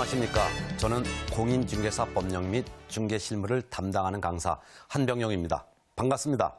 안녕하십니까. 저는 공인중개사 법령 및 중개실무를 담당하는 강사 한병용입니다. 반갑습니다.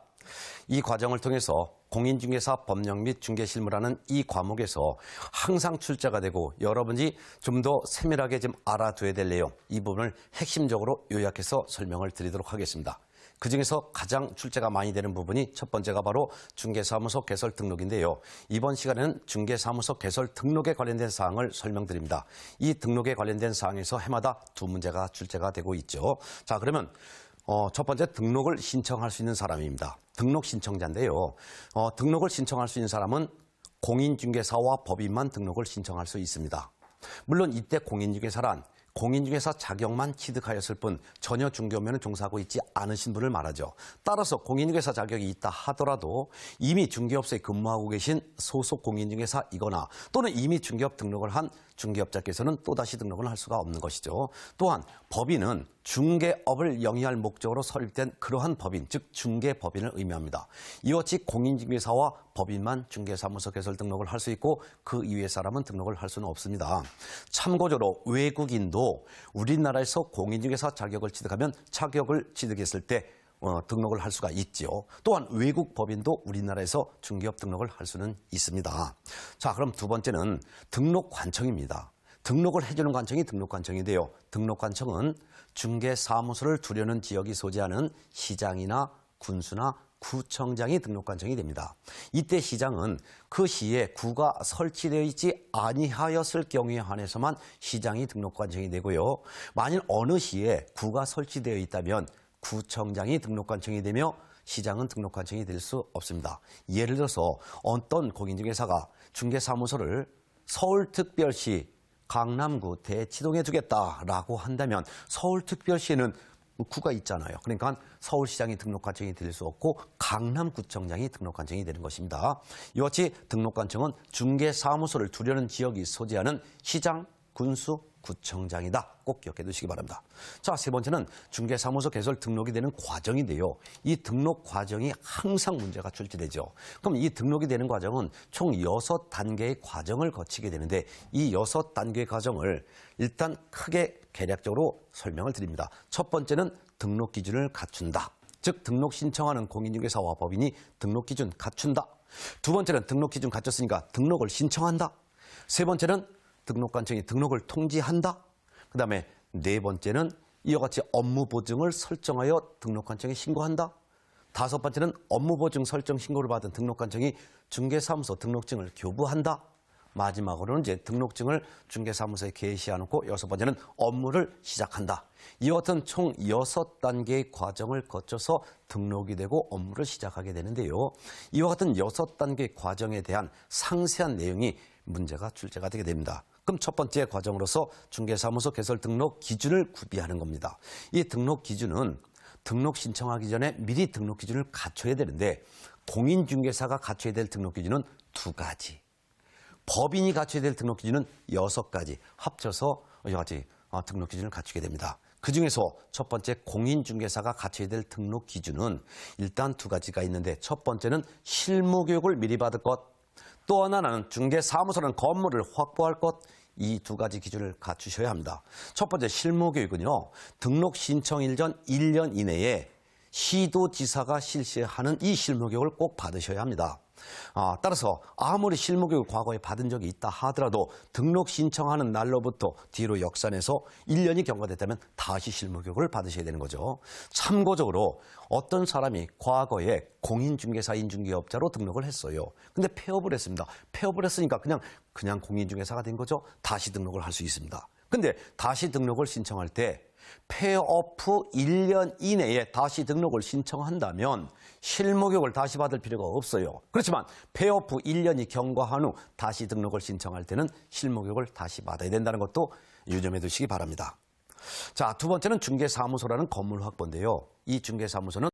이 과정을 통해서 공인중개사 법령 및 중개실무라는 이 과목에서 항상 출제가 되고 여러분이 좀 더 세밀하게 좀 알아둬야 될 내용, 이 부분을 핵심적으로 요약해서 설명을 드리도록 하겠습니다. 그중에서 가장 출제가 많이 되는 부분이 첫 번째가 바로 중개사무소 개설 등록인데요. 이번 시간에는 중개사무소 개설 등록에 관련된 사항을 설명드립니다. 이 등록에 관련된 사항에서 해마다 두 문제가 출제가 되고 있죠. 자, 그러면 첫 번째 등록을 신청할 수 있는 사람입니다. 등록 신청자인데요. 등록을 신청할 수 있는 사람은 공인중개사와 법인만 등록을 신청할 수 있습니다. 물론 이때 공인중개사란 공인중개사 자격만 취득하였을 뿐 전혀 중개업무를 종사하고 있지 않으신 분을 말하죠. 따라서 공인중개사 자격이 있다 하더라도 이미 중개업소에 근무하고 계신 소속 공인중개사이거나 또는 이미 중개업 등록을 한 중개업자께서는 또다시 등록을 할 수가 없는 것이죠. 또한 법인은 중개업을 영위할 목적으로 설립된 그러한 법인, 즉 중개법인을 의미합니다. 이와 같이 공인중개사와 법인만 중개사무소 개설 등록을 할 수 있고 그 이외의 사람은 등록을 할 수는 없습니다. 참고적으로 외국인도 우리나라에서 공인중개사 자격을 취득하면 자격을 취득했을 때 등록을 할 수가 있죠. 또한 외국 법인도 우리나라에서 중개업 등록을 할 수는 있습니다. 자, 그럼 두 번째는 등록관청입니다. 등록을 해주는 관청이 등록관청인데요. 등록관청은 중개사무소를 두려는 지역이 소재하는 시장이나 군수나 구청장이 등록관청이 됩니다. 이때 시장은 그 시에 구가 설치되어 있지 아니하였을 경우에 한해서만 시장이 등록관청이 되고요. 만일 어느 시에 구가 설치되어 있다면 구청장이 등록관청이 되며 시장은 등록관청이 될 수 없습니다. 예를 들어서 어떤 공인중개사가 중개사무소를 서울특별시 강남구 대치동에 두겠다라고 한다면 서울특별시에는 구가 있잖아요. 그러니까 서울시장이 등록관청이 될 수 없고 강남구청장이 등록관청이 되는 것입니다. 이와 같이 등록관청은 중개사무소를 두려는 지역이 소재하는 시장, 군수, 구청장이다. 꼭 기억해 두시기 바랍니다. 자, 세 번째는 중개사무소 개설 등록이 되는 과정인데요. 이 등록 과정이 항상 문제가 출제되죠. 그럼 이 등록이 되는 과정은 총 6단계의 과정을 거치게 되는데 이 6단계의 과정을 일단 크게 개략적으로 설명을 드립니다. 첫 번째는 등록 기준을 갖춘다. 즉 등록 신청하는 공인중개사와 법인이 등록 기준 갖춘다. 두 번째는 등록 기준 갖췄으니까 등록을 신청한다. 세 번째는 등록관청이 등록을 통지한다. 그 다음에 네 번째는 이와 같이 업무보증을 설정하여 등록관청에 신고한다. 다섯 번째는 업무보증 설정 신고를 받은 등록관청이 중개사무소 등록증을 교부한다. 마지막으로는 이제 등록증을 중개사무소에 게시해놓고 여섯 번째는 업무를 시작한다. 이와 같은 총 6단계의 과정을 거쳐서 등록이 되고 업무를 시작하게 되는데요. 이와 같은 6단계의 과정에 대한 상세한 내용이 문제가 출제가 되게 됩니다. 그럼 첫 번째 과정으로서 중개사무소 개설 등록 기준을 구비하는 겁니다. 이 등록 기준은 등록 신청하기 전에 미리 등록 기준을 갖춰야 되는데 공인중개사가 갖춰야 될 등록 기준은 2가지. 법인이 갖춰야 될 등록 기준은 6가지. 합쳐서 이와 같이 등록 기준을 갖추게 됩니다. 그중에서 첫 번째 공인중개사가 갖춰야 될 등록 기준은 일단 2가지가 있는데 첫 번째는 실무교육을 미리 받을 것. 또 하나는 중개사무소는 건물을 확보할 것. 이 2가지 기준을 갖추셔야 합니다. 첫 번째 실무교육은요. 등록 신청일 전 1년 이내에 시도지사가 실시하는 이 실무교육을 꼭 받으셔야 합니다. 따라서 아무리 실무교육을 과거에 받은 적이 있다 하더라도 등록 신청하는 날로부터 뒤로 역산해서 1년이 경과됐다면 다시 실무교육을 받으셔야 되는 거죠. 참고적으로 어떤 사람이 과거에 공인중개사 인중개업자로 등록을 했어요. 근데 폐업을 했습니다. 폐업을 했으니까 그냥 공인중개사가 된 거죠. 다시 등록을 할 수 있습니다. 근데 다시 등록을 신청할 때 폐업 후 1년 이내에 다시 등록을 신청한다면 실무교육을 다시 받을 필요가 없어요. 그렇지만 폐업 후 1년이 경과한 후 다시 등록을 신청할 때는 실무교육을 다시 받아야 된다는 것도 유념해 두시기 바랍니다. 자, 두 번째는 중개사무소라는 건물 확보인데요. 이 중개사무소는